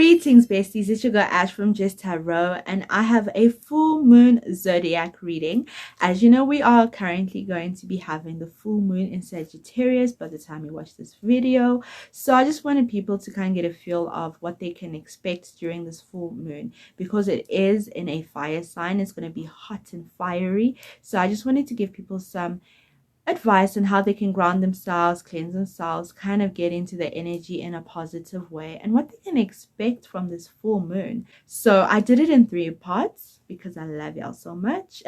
Greetings, besties. It's your girl Ash from Just Tarot, and I have a full moon zodiac reading. As you know, we are currently going to be having the full moon in Sagittarius by the time you watch this video. So I just wanted people to kind of get a feel of what they can expect during this full moon, because it is in a fire sign. It's going to be hot and fiery. So I just wanted to give people some advice on how they can ground themselves, cleanse themselves, kind of get into the energy in a positive way, and what they can expect from this full moon. So I did it in 3 parts because I love y'all so much.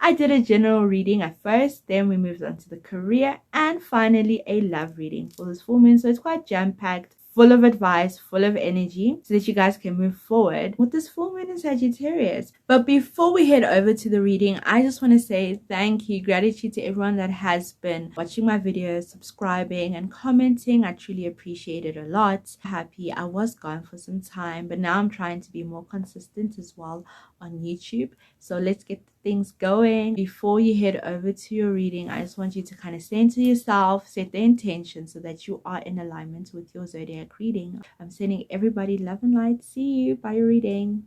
I did a general reading at first, then we moved on to the career, and finally a love reading for this full moon. So it's quite jam-packed, full of advice, full of energy, so that you guys can move forward with this full moon in Sagittarius. But before we head over to the reading, I just want to say thank you, gratitude to everyone that has been watching my videos, subscribing and commenting. I truly appreciate it a lot. Happy I was gone for some time, but now I'm trying to be more consistent as well on YouTube. So let's get things going. Before you head over to your reading, I just want you to kind of center yourself, set the intention so that you are in alignment with your zodiac reading. I'm sending everybody love and light. See you by your reading.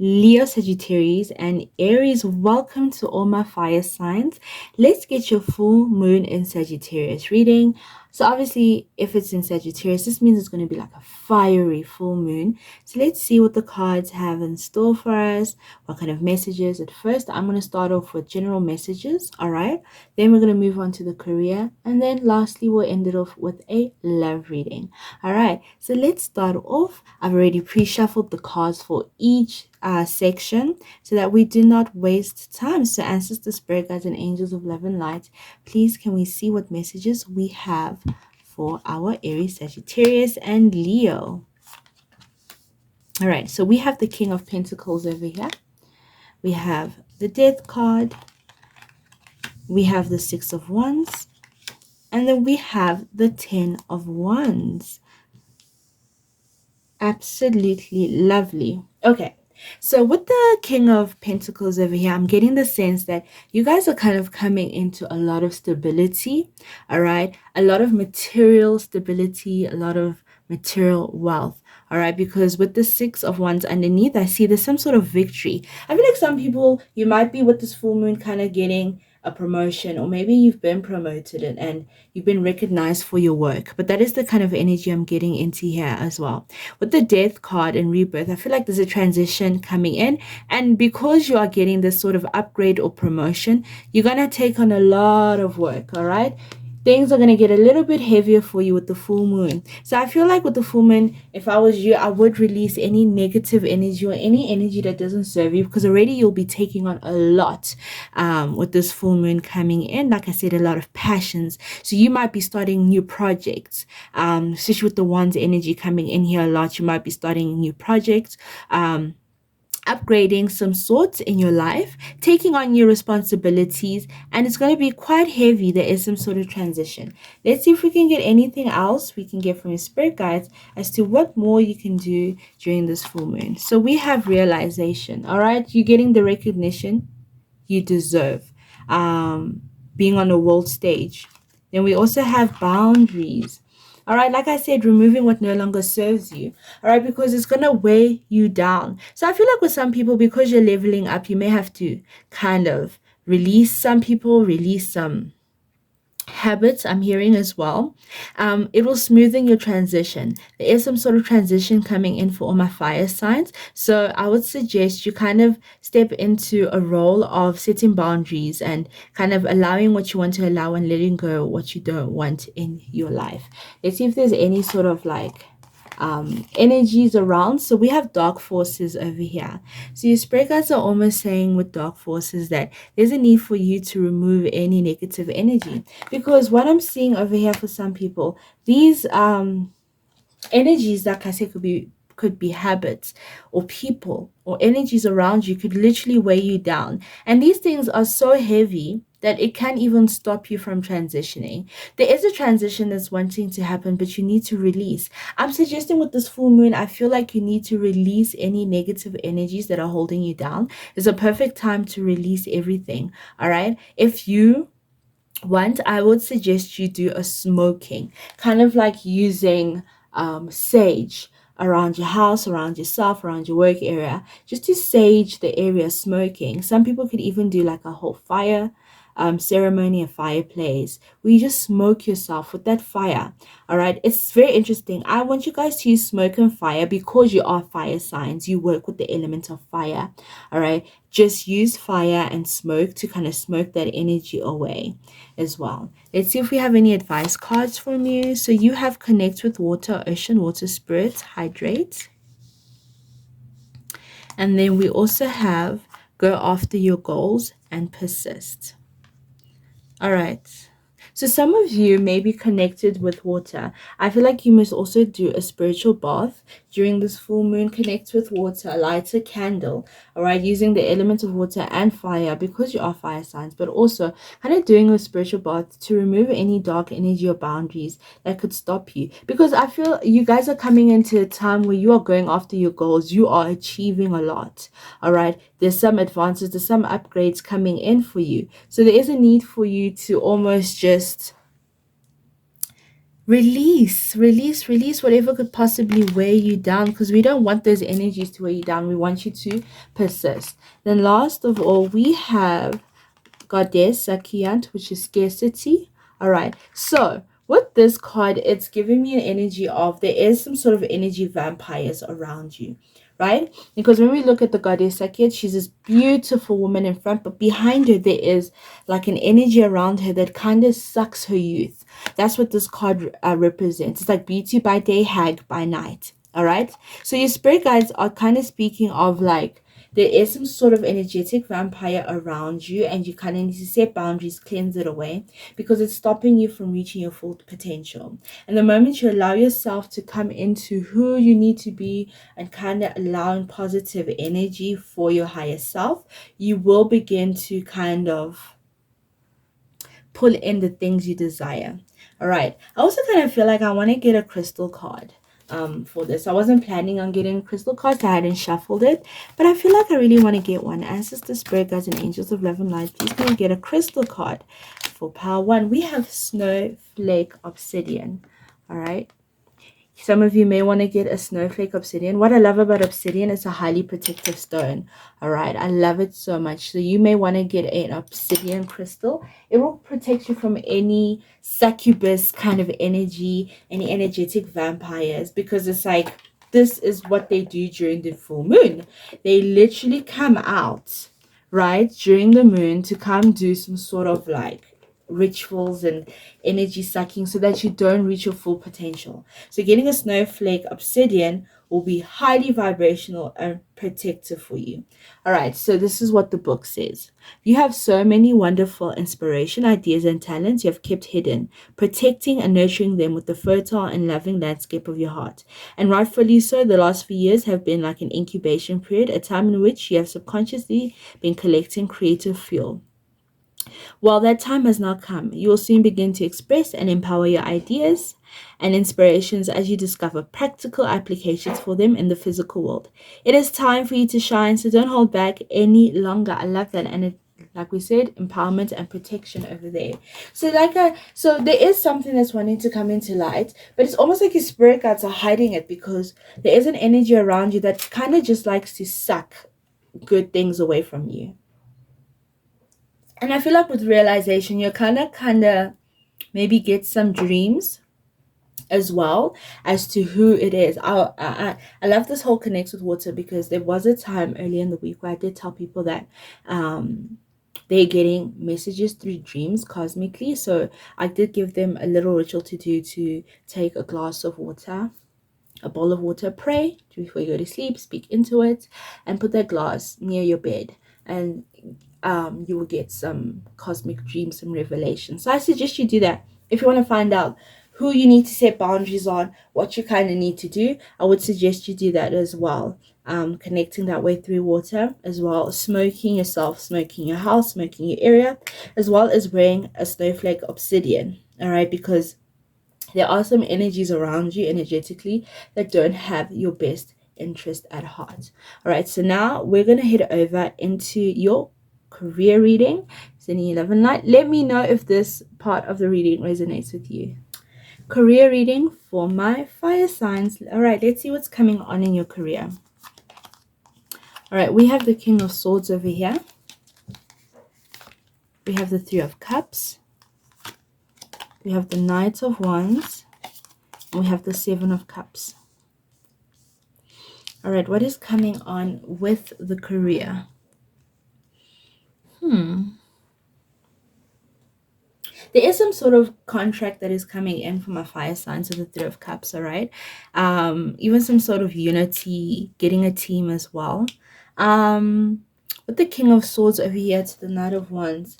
Leo, Sagittarius, and Aries, welcome to all my fire signs. Let's get your full moon in Sagittarius reading. So obviously, if it's in Sagittarius, this means it's going to be like a fiery full moon. So let's see what the cards have in store for us, what kind of messages. At first, I'm going to start off with general messages, all right? Then we're going to move on to the career, and then lastly, we'll end it off with a love reading. All right, so let's start off. I've already pre-shuffled the cards for each section so that we do not waste time. So ancestors, spirit guides, and angels of love and light, please can we see what messages we have for our Aries, Sagittarius, and Leo. All right, so we have the King of Pentacles over here. We have the Death card. We have the Six of Wands. And then we have the 10 of Wands. Absolutely lovely. Okay. So with the King of Pentacles over here, I'm getting the sense that you guys are kind of coming into a lot of stability, all right? A lot of material stability, a lot of material wealth, all right? Because with the Six of Wands underneath, I see there's some sort of victory. I feel like some people, you might be with this full moon kind of getting a promotion, or maybe you've been promoted and you've been recognized for your work. But that is the kind of energy I'm getting into here as well. With the Death card and Rebirth, I feel like there's a transition coming in, and because you are getting this sort of upgrade or promotion, you're gonna take on a lot of work, all right? Things are going to get a little bit heavier for you with the full moon. So I feel like with the full moon, if I was you, I would release any negative energy or any energy that doesn't serve you, because already you'll be taking on a lot with this full moon coming in. Like I said, a lot of passions. So you might be starting new projects, especially with the Wands energy coming in here a lot. You might be starting new projects, upgrading some sorts in your life, taking on new responsibilities, and it's going to be quite heavy. There is some sort of transition. Let's see if we can get anything else we can get from your spirit guides as to what more you can do during this full moon. So we have realization, all right? You're getting the recognition you deserve, being on a world stage. Then we also have boundaries. All right, like I said, removing what no longer serves you. All right, because it's going to weigh you down. So I feel like with some people, because you're leveling up, you may have to kind of release some people, release some habits. I'm hearing as well. It will smoothen your transition. There is some sort of transition coming in for all my fire signs, so I would suggest you kind of step into a role of setting boundaries and kind of allowing what you want to allow and letting go what you don't want in your life. Let's see if there's any sort of like energies around. So we have dark forces over here. So your spirit guides are almost saying with dark forces that there's a need for you to remove any negative energy, because what I'm seeing over here for some people, these energies, like I said, could be habits or people or energies around you, could literally weigh you down. And these things are so heavy that it can even stop you from transitioning. There is a transition that's wanting to happen, but you need to release. I'm suggesting with this full moon, I feel like you need to release any negative energies that are holding you down. It's a perfect time to release everything, all right? If you want, I would suggest you do a smoking, kind of like using sage around your house, around yourself, around your work area, just to sage the area smoking. Some people could even do like a whole fire ceremony, a fireplace, where you just smoke yourself with that fire. All right, it's very interesting. I want you guys to use smoke and fire because you are fire signs. You work with the element of fire. All right, just use fire and smoke to kind of smoke that energy away as well. Let's see if we have any advice cards from you. So you have connect with water, ocean, water spirits, hydrate. And then we also have go after your goals and persist. All right. So some of you may be connected with water. I feel like you must also do a spiritual bath during this full moon. Connect with water, light a candle, all right, using the element of water and fire because you are fire signs, but also kind of doing a spiritual bath to remove any dark energy or boundaries that could stop you. Because I feel you guys are coming into a time where you are going after your goals, you are achieving a lot, all right. There's some advances, there's some upgrades coming in for you. So there is a need for you to almost just release whatever could possibly weigh you down, because we don't want those energies to weigh you down. We want you to persist. Then last of all, we have Goddess Sakiant, which is scarcity. All right. So with this card, it's giving me an energy of there is some sort of energy vampires around you, right? Because when we look at the Goddess Sakiant, she's this beautiful woman in front, but behind her there is like an energy around her that kind of sucks her youth. That's what this card represents. It's like beauty by day, hag by night. All right. So your spirit guides are kind of speaking of like there is some sort of energetic vampire around you, and you kind of need to set boundaries, cleanse it away, because it's stopping you from reaching your full potential. And the moment you allow yourself to come into who you need to be and kind of allowing positive energy for your higher self, you will begin to kind of pull in the things you desire. All right. I also kind of feel like I want to get a crystal card for this. I wasn't planning on getting crystal cards. I hadn't shuffled it, but I feel like I really want to get one. Ancestors, spirit guides, and angels of love and light, please can we get a crystal card for power one? We have snowflake obsidian. All right. Some of you may want to get a snowflake obsidian. What I love about obsidian is a highly protective stone. All right. I love it so much. So you may want to get an obsidian crystal. It will protect you from any succubus kind of energy, any energetic vampires, because it's like this is what they do during the full moon. They literally come out, right, during the moon to come do some sort of like rituals and energy sucking so that you don't reach your full potential. So getting a snowflake obsidian will be highly vibrational and protective for you. All right, so this is what the book says. You have so many wonderful inspiration, ideas, and talents you have kept hidden, protecting and nurturing them with the fertile and loving landscape of your heart. And rightfully so, the last few years have been like an incubation period, a time in which you have subconsciously been collecting creative fuel. While that time has now come, you will soon begin to express and empower your ideas and inspirations as you discover practical applications for them in the physical world. It is time for you to shine, so don't hold back any longer. I love that. And it, like we said, empowerment and protection over there. So there is something that's wanting to come into light, but it's almost like your spirit guides are hiding it, because there is an energy around you that kind of just likes to suck good things away from you. And I feel like with realization, you're kind of maybe get some dreams as well as to who it is. I love this whole connects with water, because there was a time early in the week where I did tell people that they're getting messages through dreams cosmically. So I did give them a little ritual to do, to take a glass of water, a bowl of water, pray before you go to sleep, speak into it, and put that glass near your bed. And you will get some cosmic dreams, some revelation. So I suggest you do that. If you want to find out who you need to set boundaries on, what you kind of need to do, I would suggest you do that as well. Connecting that way through water, as well as smoking yourself, smoking your house, smoking your area, as well as wearing a snowflake obsidian. All right, because there are some energies around you energetically that don't have your best interest at heart. All right, so now we're going to head over into your career reading. It's an 11 night. Let me know if this part of the reading resonates with you. Career reading for my fire signs. All right, let's see what's coming on in your career. All right, we have the King of Swords over here. We have the Three of Cups. We have the Knight of Wands. And we have the Seven of Cups. All right, what is coming on with the career? There is some sort of contract that is coming in for my fire signs with the Three of Cups, all right? Even some sort of unity, getting a team as well. With the King of Swords over here to the Knight of Wands,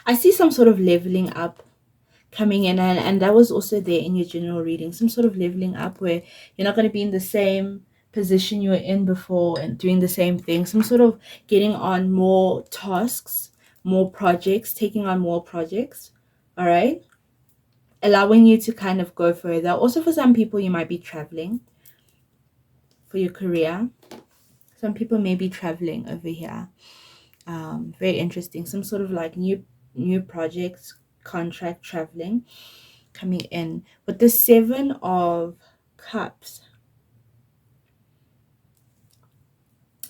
I see some sort of leveling up coming in, and that was also there in your general reading, some sort of leveling up where you're not going to be in the same position you were in before and doing the same thing, some sort of getting on more tasks, more projects, taking on more projects, all right, allowing you to kind of go further. Also, for some people, you might be traveling for your career. Some people may be traveling over here. Very interesting. Some sort of like new projects, contract, traveling coming in. With the Seven of Cups,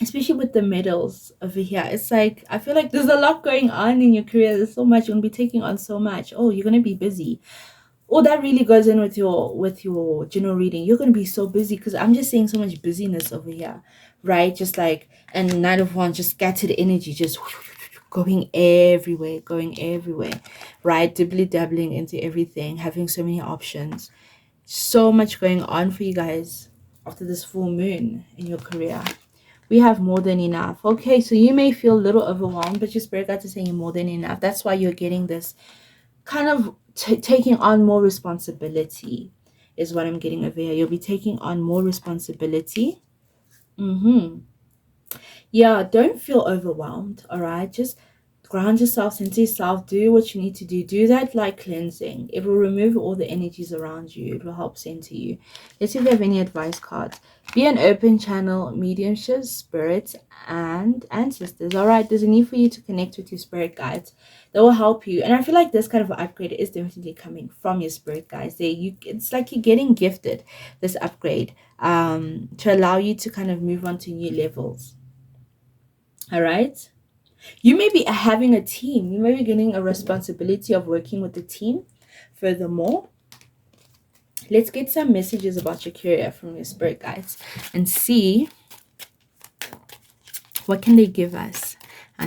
especially with the medals over here, it's like I feel like there's a lot going on in your career. There's so much. You're gonna be taking on so much. Oh, you're gonna be busy. Oh, that really goes in with your general reading. You're gonna be so busy because I'm just seeing so much busyness over here, right? Just like, and Knight of Wands, just scattered energy, just going everywhere, right? Dibbly dabbling into everything, having so many options, so much going on for you guys after this full moon in your career. We have more than enough. Okay, so you may feel a little overwhelmed, but your spirit guides are saying more than enough. That's why you're getting this kind of taking on more responsibility is what I'm getting over here. You'll be taking on more responsibility. Yeah, don't feel overwhelmed, all right? Just ground yourself, center yourself, do what you need to do. Do that like cleansing. It will remove all the energies around you. It will help center you. Let's see if we have any advice cards. Be an open channel, mediumship, spirits, and ancestors. All right, there's a need for you to connect with your spirit guides. That will help you. And I feel like this kind of upgrade is definitely coming from your spirit guides. It's like you're getting gifted this upgrade to allow you to kind of move on to new levels. All right. You may be having a team. You may be getting a responsibility of working with the team. Furthermore, let's get some messages about your career from your spirit guides and see what can they give us.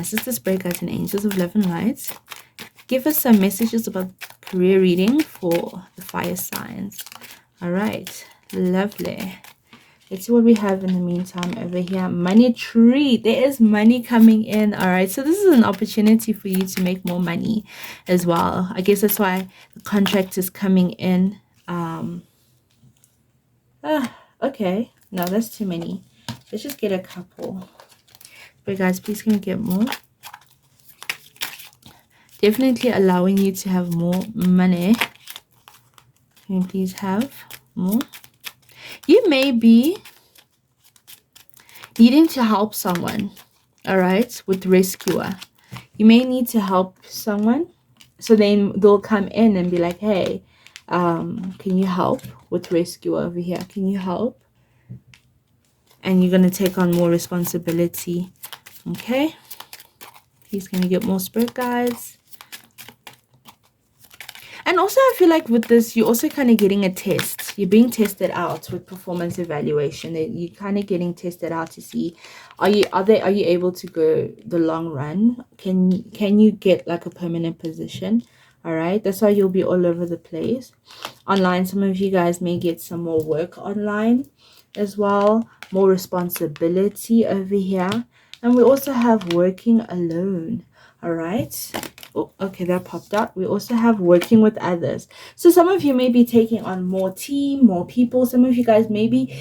Sisters, spirit guides, and angels of love and light, give us some messages about career reading for the fire signs. All right. Lovely. Let's see what we have in the meantime over here. Money tree. There is money coming in. All right. So this is an opportunity for you to make more money as well. I guess that's why the contract is coming in. Okay. No, that's too many. Let's just get a couple. But guys, please can we get more? Definitely allowing you to have more money. Can you please have more? You may be needing to help someone, all right, with rescuer. You may need to help someone, so then they'll come in and be like, hey, can you help with rescuer over here? Can you help? And you're going to take on more responsibility. Okay, please can you get more spirit guides? And also, I feel like with this, you're also kind of getting a test. You're being tested out with performance evaluation. You're kind of getting tested out to see, are you able to go the long run? Can you get like a permanent position? All right, that's why you'll be all over the place. Online, some of you guys may get some more work online as well, more responsibility over here. And we also have working alone. All right. Oh, okay, that popped out. We also have working with others. So some of you may be taking on more team, more people. Some of you guys may be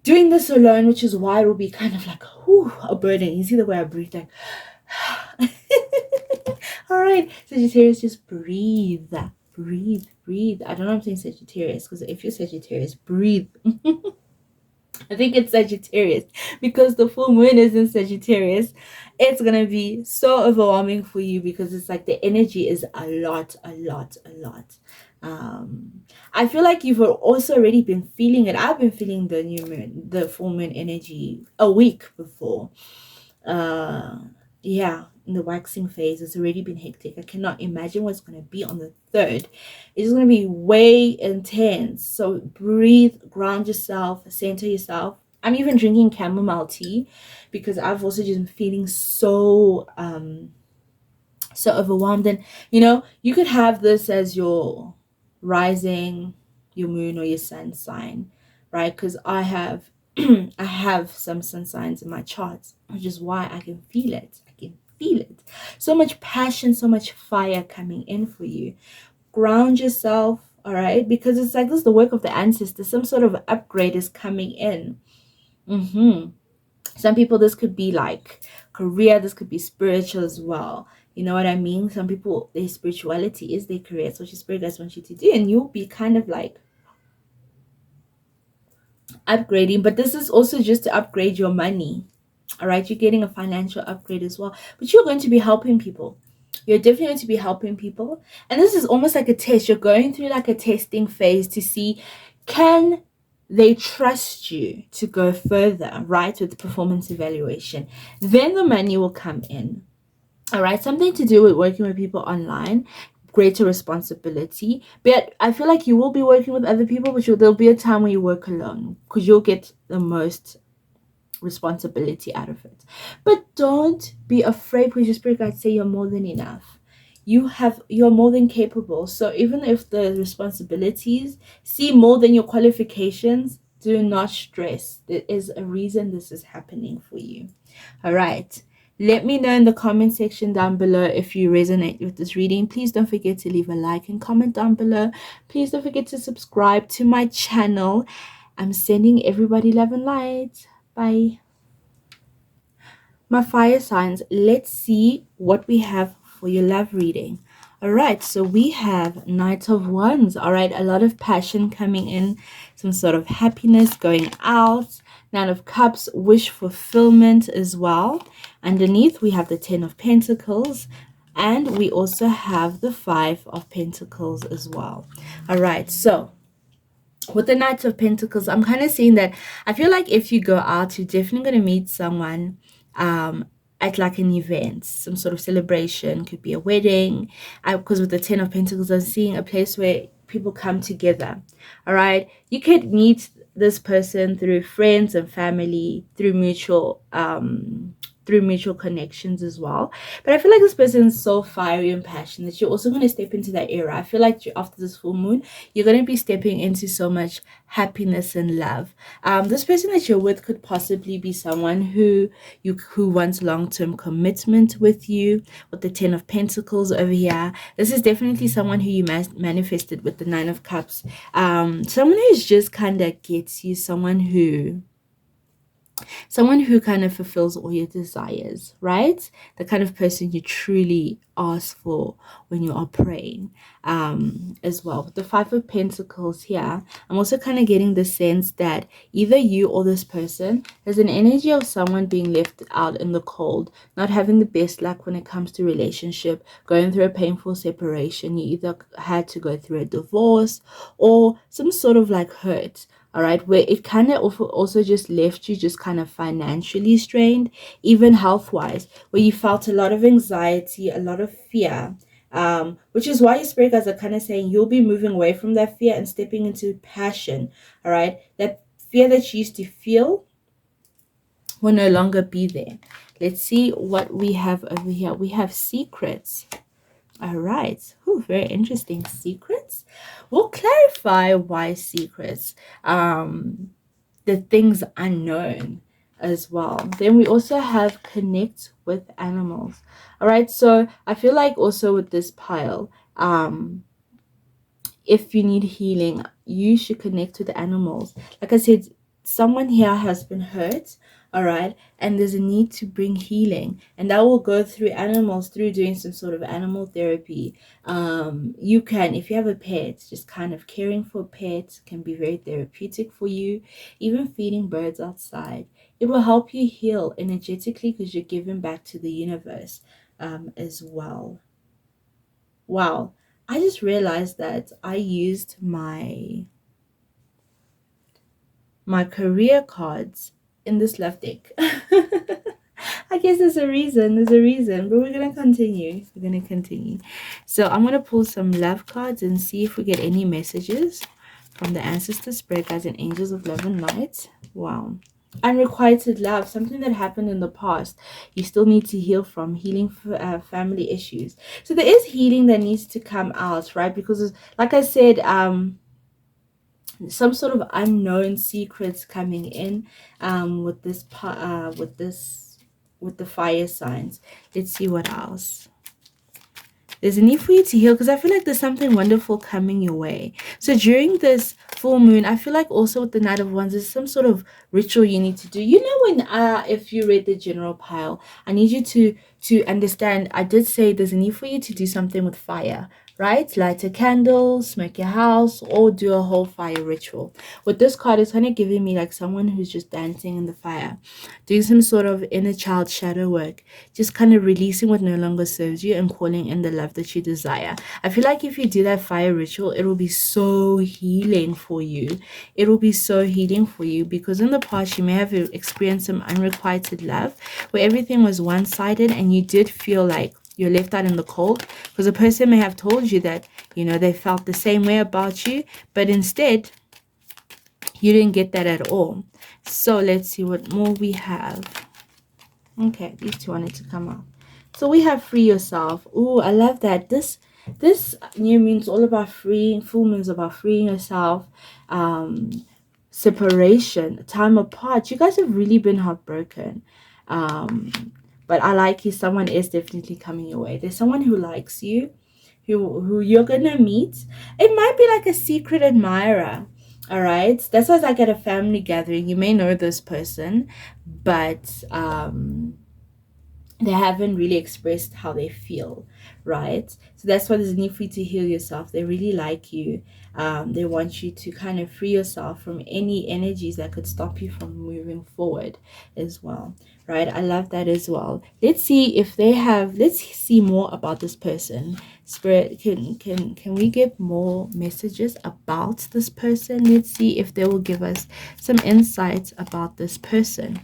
doing this alone, which is why it will be kind of like a burden. You see the way I breathe, like all right, Sagittarius, just breathe, breathe. I don't know if I'm saying Sagittarius because if you're Sagittarius, breathe. I think it's Sagittarius because the full moon is in Sagittarius. It's gonna be so overwhelming for you because it's like the energy is a lot, a lot, a lot. I feel like you've also already been feeling it. I've been feeling the new moon, the full moon energy a week before. uh yeah, in the waxing phase it's already been hectic. I cannot imagine what's going to be on the third. It's going to be way intense, so breathe, ground yourself, center yourself. I'm even drinking chamomile tea because I've also just been feeling so overwhelmed. And you could have this as your rising, your moon, or your sun sign, right? Because I have I have some sun signs in my charts, which is why I can feel it. I can feel it. So much passion, so much fire coming in for you. Ground yourself, all right? Because it's like this is the work of the ancestors. Some sort of upgrade is coming in. Some people, this could be like career, this could be spiritual as well. You know what I mean? Some people, their spirituality is their career. It's what your spirit guides want you to do, and you'll be kind of like upgrading. But this is also just to upgrade your money. All right, you're getting a financial upgrade as well, but you're going to be helping people. You're definitely going to be helping people, and this is almost like a test. You're going through like a testing phase to see, can they trust you to go further, right, with the performance evaluation. Then the money will come in. All right, something to do with working with people online, greater responsibility. But I feel like you will be working with other people, but there'll be a time where you work alone because you'll get the most responsibility out of it. But don't be afraid, because your spirit guides say you're more than enough. You're more than capable. So even if the responsibilities see more than your qualifications, do not stress. There is a reason this is happening for you. All right. Let me know in the comment section down below if you resonate with this reading. Please don't forget to leave a like and comment down below. Please don't forget to subscribe to my channel. I'm sending everybody love and light. Bye. My fire signs, let's see what we have for your love reading. All right, so we have Knight of Wands. All right, a lot of passion coming in, some sort of happiness going out. Nine of Cups, wish fulfillment as well. Underneath, we have the Ten of Pentacles, and we also have the Five of Pentacles as well. All right, so with the Knight of Pentacles, I'm kind of seeing that I feel like if you go out, you're definitely going to meet someone at like an event, some sort of celebration, could be a wedding. Because with the Ten of Pentacles, I'm seeing a place where people come together. All right, you could meet this person through friends and family, through mutual connections as well. But I feel like this person is so fiery and passionate. You're also going to step into that era. I feel like after this full moon, you're going to be stepping into so much happiness and love. This person that you're with could possibly be someone who wants long-term commitment with you. With the Ten of Pentacles over here, this is definitely someone who you manifested with the Nine of Cups. Someone who's just kind of gets you, someone who kind of fulfills all your desires, right? The kind of person you truly ask for when you are praying. As well, with the Five of Pentacles here, I'm also kind of getting the sense that either you or this person, there's an energy of someone being left out in the cold, not having the best luck when it comes to relationship, going through a painful separation. You either had to go through a divorce or some sort of like hurt, all right, where it kind of also just left you just kind of financially strained, even health wise, where you felt a lot of anxiety, a lot of fear, which is why your spirit guides are kind of saying you'll be moving away from that fear and stepping into passion. All right, that fear that you used to feel will no longer be there. Let's see what we have over here. We have secrets. All right. Ooh, very interesting. Secrets. We'll clarify why secrets. The things unknown as well. Then we also have connect with animals. All right. So I feel like also with this pile, if you need healing, you should connect with the animals. Like I said, someone here has been hurt. All right, and there's a need to bring healing, and that will go through animals, through doing some sort of animal therapy. You can, if you have a pet, just kind of caring for pets can be very therapeutic for you. Even feeding birds outside, it will help you heal energetically because you're giving back to the universe as well. Wow, I just realized that I used my career cards in this left deck. I guess there's a reason. There's a reason, but we're gonna continue. We're gonna continue. So I'm gonna pull some love cards and see if we get any messages from the ancestors, spirit guides, and angels of love and light. Wow. Unrequited love, something that happened in the past, you still need to heal from. Healing family issues. So there is healing that needs to come out, right? Because, like I said, some sort of unknown secrets coming in with the fire signs. Let's see what else. There's a need for you to heal because I feel like there's something wonderful coming your way. So during this full moon, I feel like also with the Knight of Wands, there's some sort of ritual you need to do. You know, when if you read the general pile, I need you to understand. I did say there's a need for you to do something with fire, right? Light a candle, smoke your house, or do a whole fire ritual. With this card, it's kind of giving me like someone who's just dancing in the fire, doing some sort of inner child shadow work, just kind of releasing what no longer serves you and calling in the love that you desire. I feel like if you do that fire ritual, it will be so healing for you. It will be so healing for you because in the past, you may have experienced some unrequited love where everything was one-sided and you did feel like you're left out in the cold because a person may have told you that, you know, they felt the same way about you, but instead, you didn't get that at all. So let's see what more we have. Okay, these two wanted to come out. So we have free yourself. Oh, I love that. This new moon's all about freeing. Full moon's about freeing yourself. Separation, time apart. You guys have really been heartbroken. But I like you. Someone is definitely coming your way. There's someone who likes you, who you're gonna meet. It might be like a secret admirer. All right. That's why it's like at a family gathering. You may know this person, but they haven't really expressed how they feel, right? So that's why there's a need for you to heal yourself. They really like you. They want you to kind of free yourself from any energies that could stop you from moving forward as well, right? I love that as well. Let's see if they have, let's see more about this person. Spirit, can we get more messages about this person? Let's see if they will give us some insights about this person.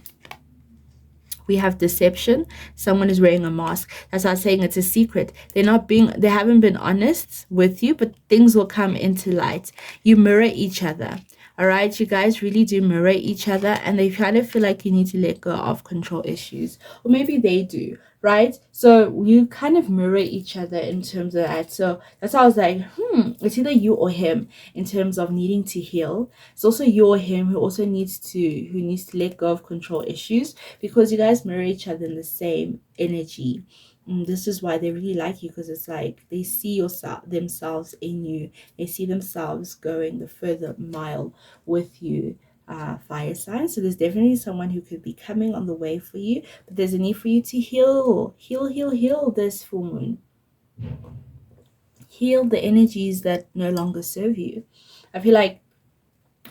We have deception. Someone is wearing a mask. That's why I'm saying it's a secret. They haven't been honest with you, but things will come into light. You mirror each other. All right, you guys really do mirror each other, and they kind of feel like you need to let go of control issues, or maybe they do, right? So you kind of mirror each other in terms of that. So that's why I was like, it's either you or him in terms of needing to heal. It's also you or him who needs to let go of control issues because you guys mirror each other in the same energy. This is why they really like you because it's like they see themselves in you. They see themselves going the further mile with you, fire sign. So there's definitely someone who could be coming on the way for you, but there's a need for you to heal this full moon. Heal the energies that no longer serve you. I feel like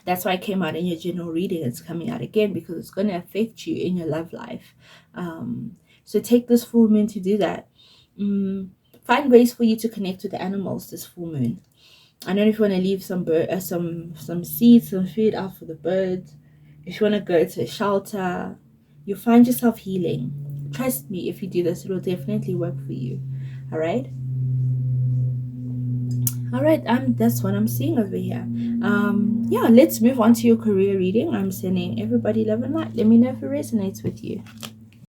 that's why it came out in your general reading. It's coming out again because it's going to affect you in your love life. So take this full moon to do that. Find ways for you to connect with the animals this full moon. I don't know if you want to leave some seeds, some food out for the birds. If you want to go to a shelter, you'll find yourself healing. Trust me, if you do this, it will definitely work for you. All right. All right, that's what I'm seeing over here. Yeah, let's move on to your career reading. I'm sending everybody love and light. Let me know if it resonates with you.